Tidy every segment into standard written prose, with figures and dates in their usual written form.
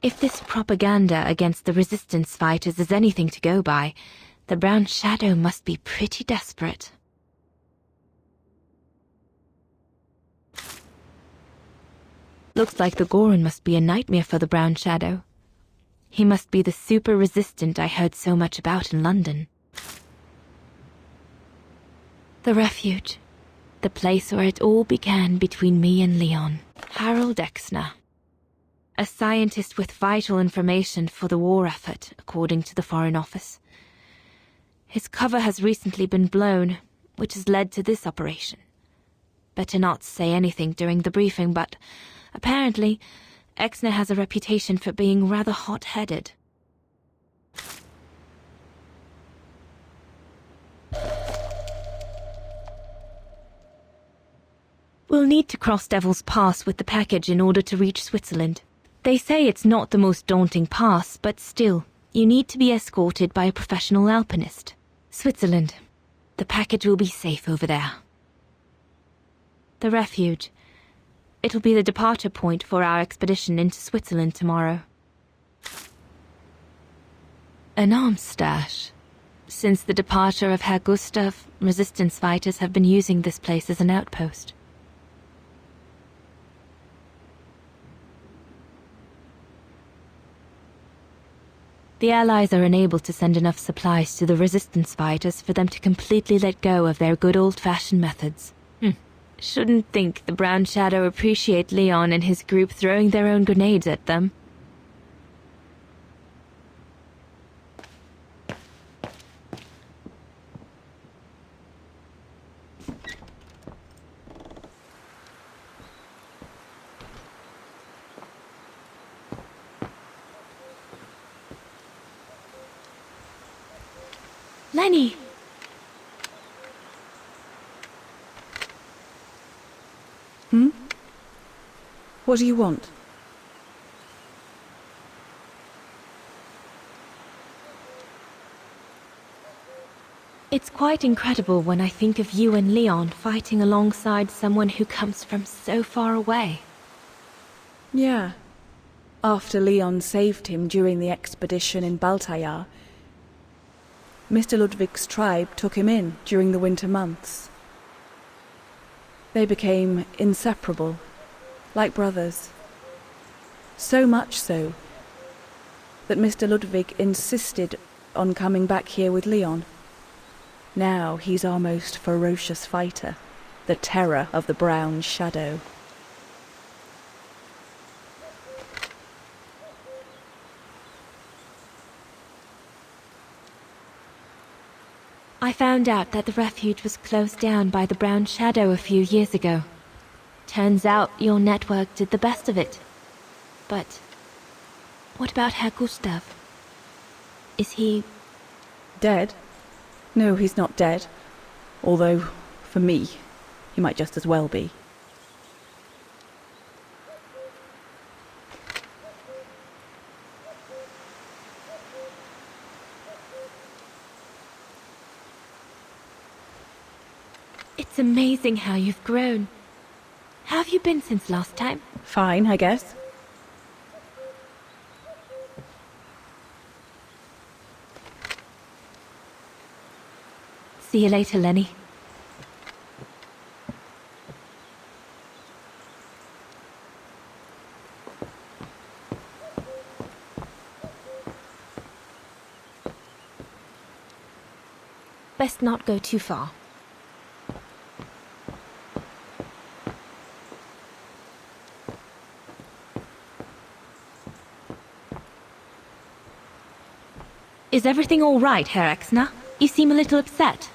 If this propaganda against the resistance fighters is anything to go by, the Brown Shadow must be pretty desperate. Looks like the Goron must be a nightmare for the Brown Shadow. He must be the super resistant I heard so much about in London. The refuge. The place where it all began between me and Leon. Harold Exner. A scientist with vital information for the war effort, according to the Foreign Office. His cover has recently been blown, which has led to this operation. Better not say anything during the briefing, but apparently, Exner has a reputation for being rather hot-headed. We'll need to cross Devil's Pass with the package in order to reach Switzerland. They say it's not the most daunting pass, but still, you need to be escorted by a professional alpinist. Switzerland. The package will be safe over there. The refuge. It'll be the departure point for our expedition into Switzerland tomorrow. An arms stash. Since the departure of Herr Gustav, resistance fighters have been using this place as an outpost. The Allies are unable to send enough supplies to the resistance fighters for them to completely let go of their good old-fashioned methods. Shouldn't think the Brown Shadow appreciate Leon and his group throwing their own grenades at them. Lenny! What do you want? It's quite incredible when I think of you and Leon fighting alongside someone who comes from so far away. Yeah. After Leon saved him during the expedition in Baltayar, Mr. Ludwig's tribe took him in during the winter months. They became inseparable, like brothers. So much so that Mr. Ludwig insisted on coming back here with Leon. Now he's our most ferocious fighter, the terror of the Brown Shadow. I found out that the refuge was closed down by the Brown Shadow a few years ago. Turns out your network did the best of it. But what about Herr Gustav? Is he... Dead? No, he's not dead. Although, for me, he might just as well be. It's amazing how you've grown. How have you been since last time? Fine, I guess. See you later, Lenny. Best not go too far. Is everything all right, Herr Exner? You seem a little upset.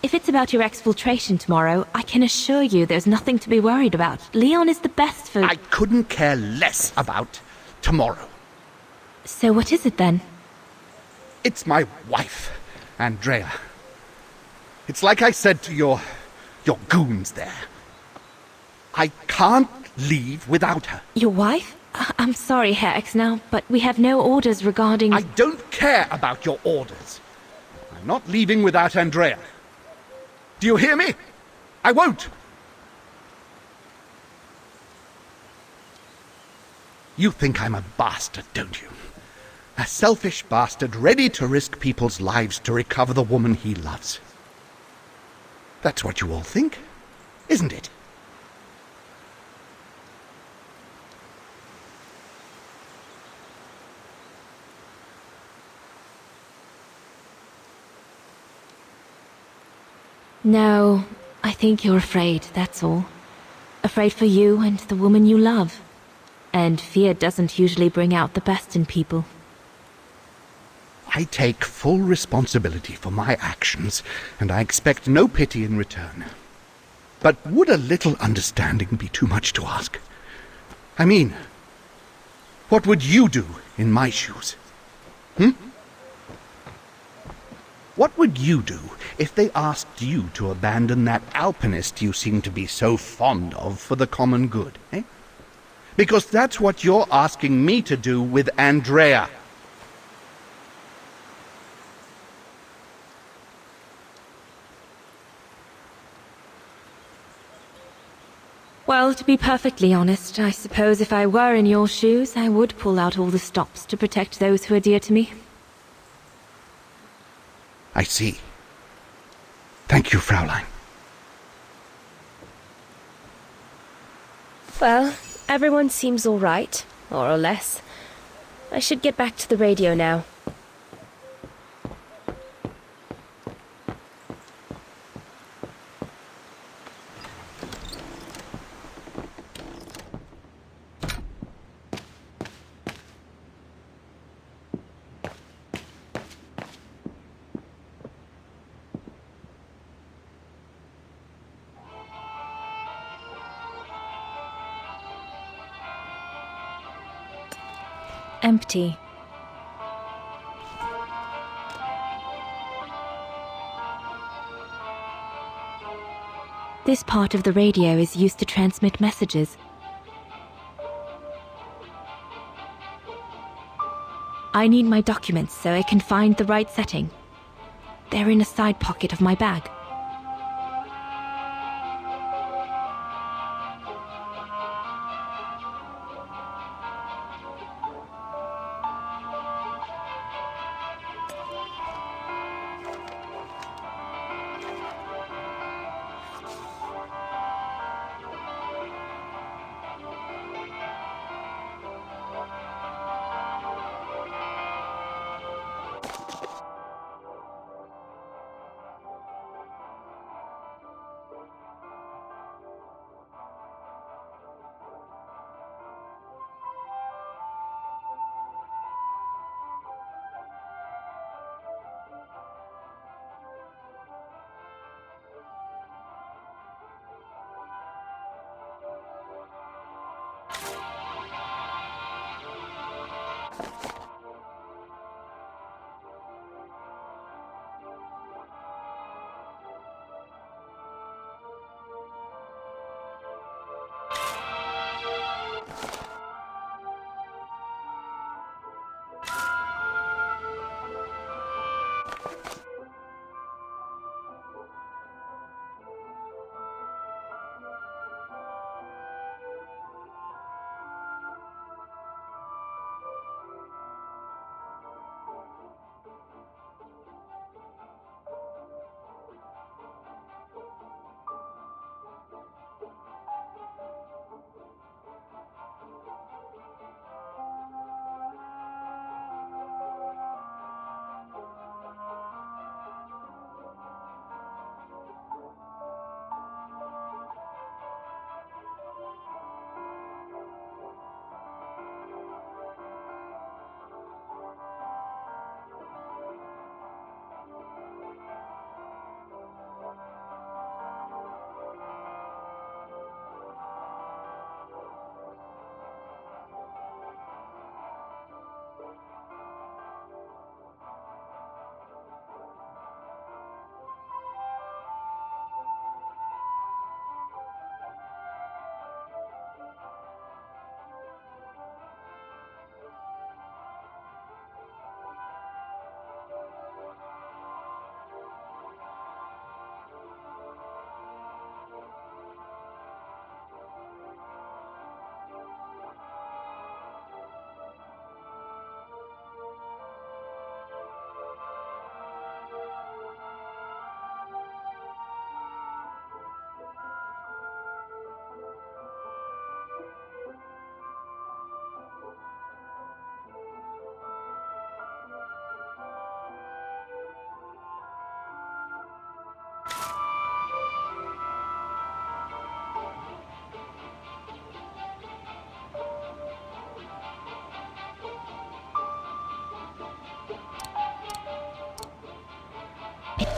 If it's about your exfiltration tomorrow, I can assure you there's nothing to be worried about. Leon is the best for... I couldn't care less about tomorrow. So what is it then? It's my wife, Andrea. It's like I said to your goons there. I can't leave without her. Your wife? I'm sorry, Herr Exner, but we have no orders regarding... I don't care about your orders. I'm not leaving without Andrea. Do you hear me? I won't. You think I'm a bastard, don't you? A selfish bastard ready to risk people's lives to recover the woman he loves. That's what you all think, isn't it? No, I think you're afraid, that's all. Afraid for you and the woman you love. And fear doesn't usually bring out the best in people. I take full responsibility for my actions, and I expect no pity in return. But would a little understanding be too much to ask? I mean, what would you do in my shoes? What would you do if they asked you to abandon that alpinist you seem to be so fond of for the common good, eh? Because that's what you're asking me to do with Andrea. Well, to be perfectly honest, I suppose if I were in your shoes, I would pull out all the stops to protect those who are dear to me. I see. Thank you, Fraulein. Well, everyone seems all right, more or less. I should get back to the radio now. Empty. This part of the radio is used to transmit messages. I need my documents so I can find the right setting. They're in a side pocket of my bag.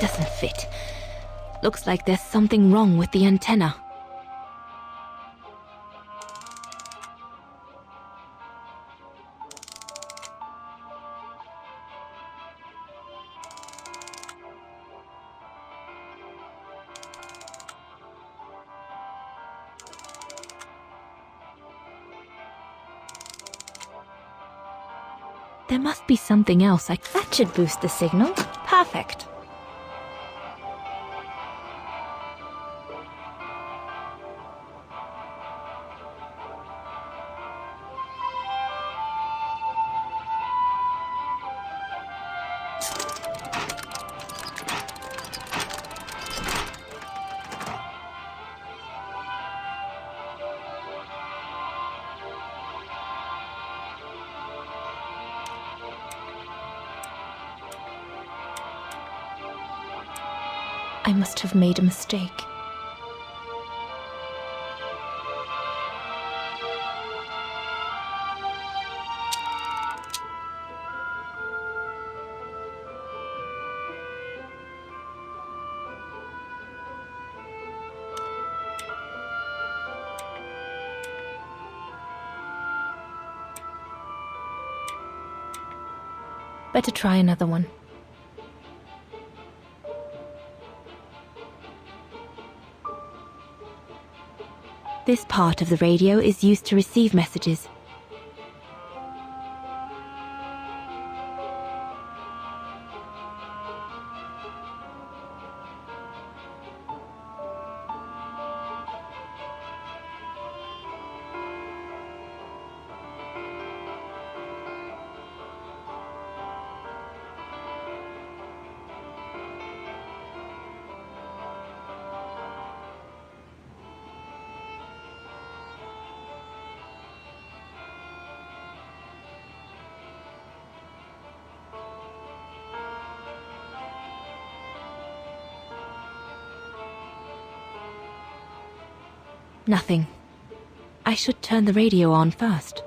doesn't fit. Looks like there's something wrong with the antenna. There must be something else That should boost the signal. Perfect. I must have made a mistake. Better try another one. This part of the radio is used to receive messages. Nothing. I should turn the radio on first.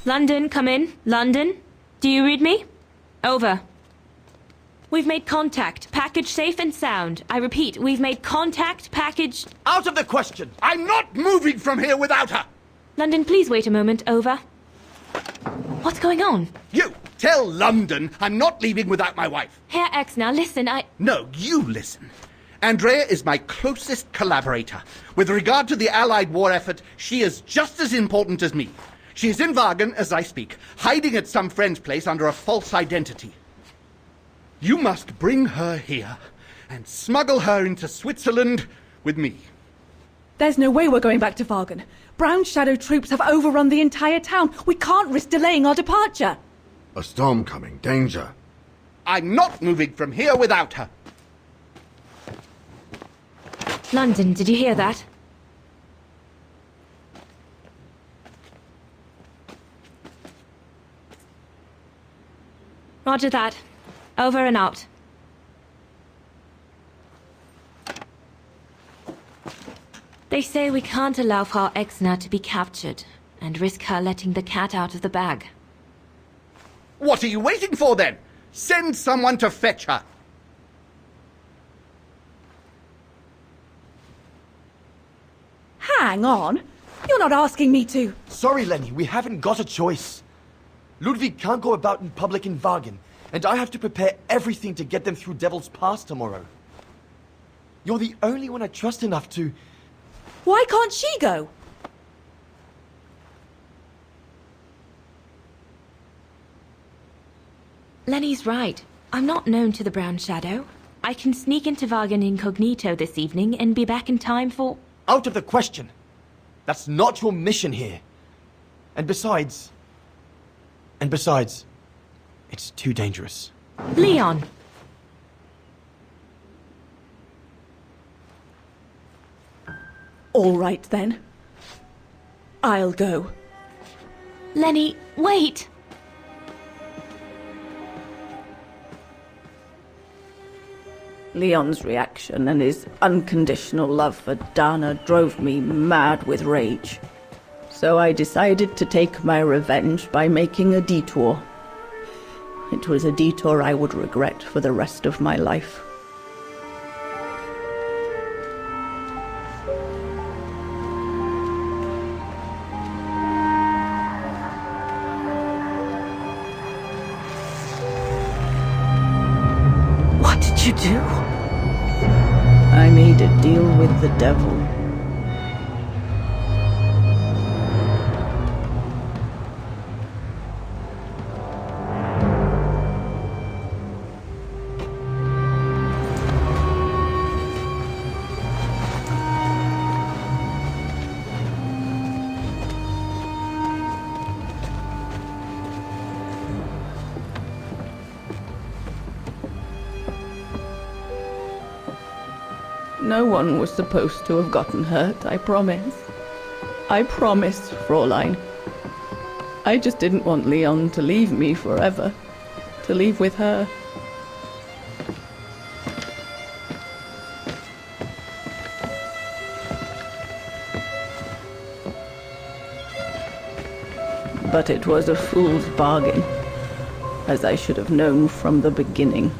London, come in. London? Do you read me? Over. We've made contact. Package safe and sound. I repeat, we've made contact. Package... Out of the question! I'm not moving from here without her! London, please wait a moment. Over. What's going on? You! Tell London I'm not leaving without my wife. Herr Exner, listen, No, you listen. Andrea is my closest collaborator. With regard to the Allied war effort, she is just as important as me. She is in Wagen as I speak, hiding at some friend's place under a false identity. You must bring her here and smuggle her into Switzerland with me. There's no way we're going back to Wagen. Brown Shadow troops have overrun the entire town. We can't risk delaying our departure. A storm coming. Danger. I'm not moving from here without her. London, did you hear that? Roger that. Over and out. They say we can't allow Frau Exner to be captured and risk her letting the cat out of the bag. What are you waiting for then? Send someone to fetch her. Hang on. You're not asking me to. Sorry, Lenny, we haven't got a choice. Ludwig can't go about in public in Wagen, and I have to prepare everything to get them through Devil's Pass tomorrow. You're the only one I trust enough to... Why can't she go? Lenny's right. I'm not known to the Brown Shadow. I can sneak into Wagen incognito this evening and be back in time for... Out of the question. That's not your mission here. And besides, it's too dangerous. Leon! All right then. I'll go. Lenny, wait! Leon's reaction and his unconditional love for Dana drove me mad with rage. So I decided to take my revenge by making a detour. It was a detour I would regret for the rest of my life. What did you do? I made a deal with the devil. No one was supposed to have gotten hurt, I promise. I promised, Fräulein. I just didn't want Leon to leave me forever. To leave with her. But it was a fool's bargain, as I should have known from the beginning.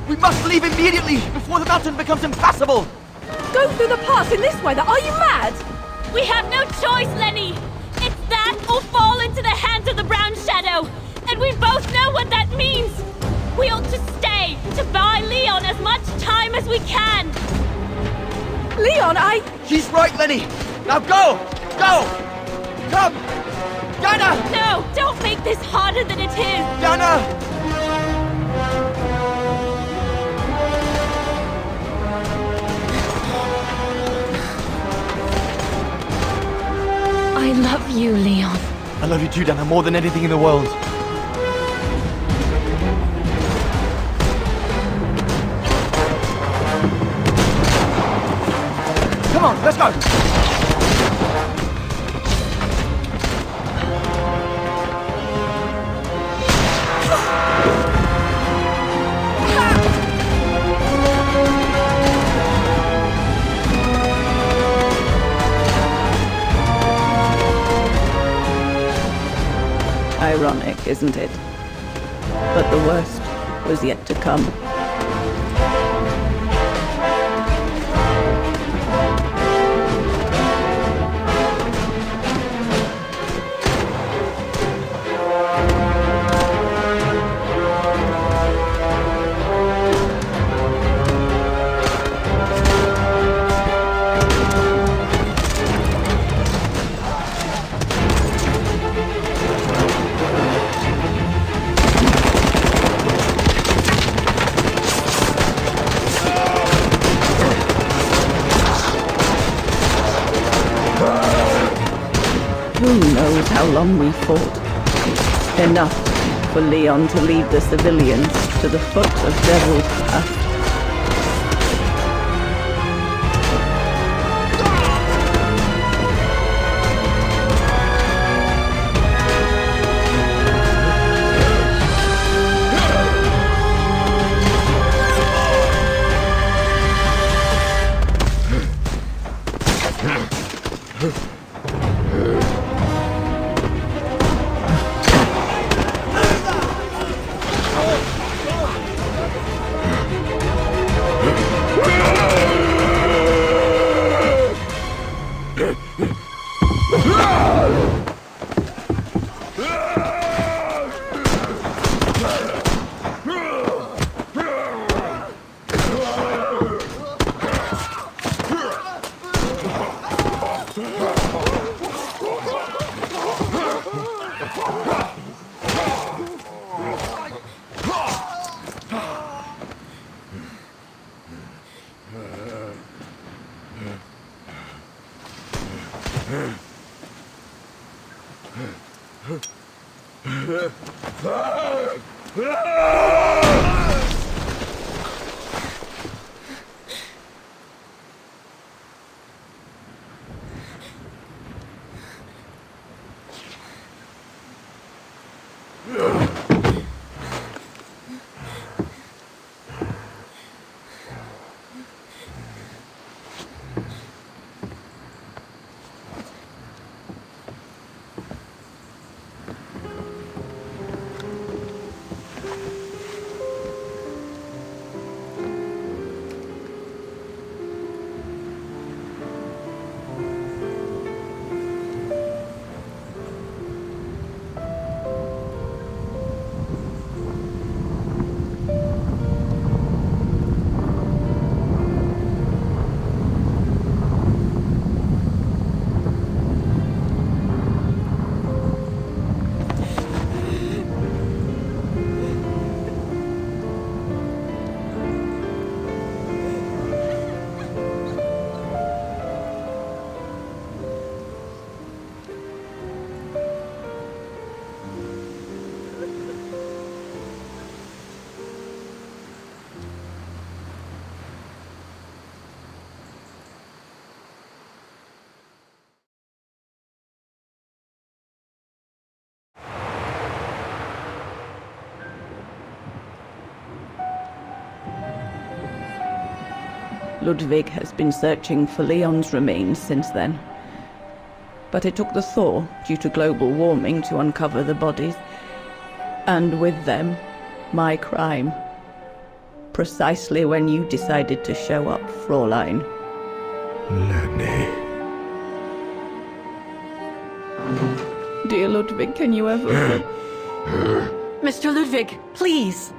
We must leave immediately before the mountain becomes impassable! Go through the pass in this weather? Are you mad? We have no choice, Lenny! It's that or fall into the hands of the Brown Shadow! And we both know what that means! We ought to stay, to buy Leon as much time as we can! Leon, He's right, Lenny! Now go! Go! Come! Yana! No! Don't make this harder than it is! Yana! I love you, Leon. I love you too, Dana, more than anything in the world. Come on, let's go! Ironic, isn't it? But the worst was yet to come. Who knows how long we fought? Enough for Leon to lead the civilians to the foot of Devil's Path. Ludwig has been searching for Leon's remains since then. But it took the thaw due to global warming to uncover the bodies. And with them, my crime. precisely when you decided to show up, Fräulein. Lenny. Dear Ludwig, can you ever... Mr. Ludwig, please!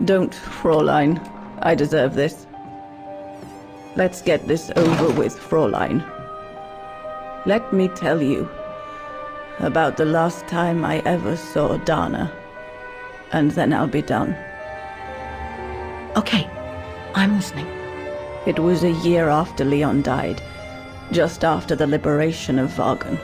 Don't, Fräulein. I deserve this. Let's get this over with, Fräulein. Let me tell you about the last time I ever saw Dana, and then I'll be done. Okay, I'm listening. It was a year after Leon died, just after the liberation of Vagen.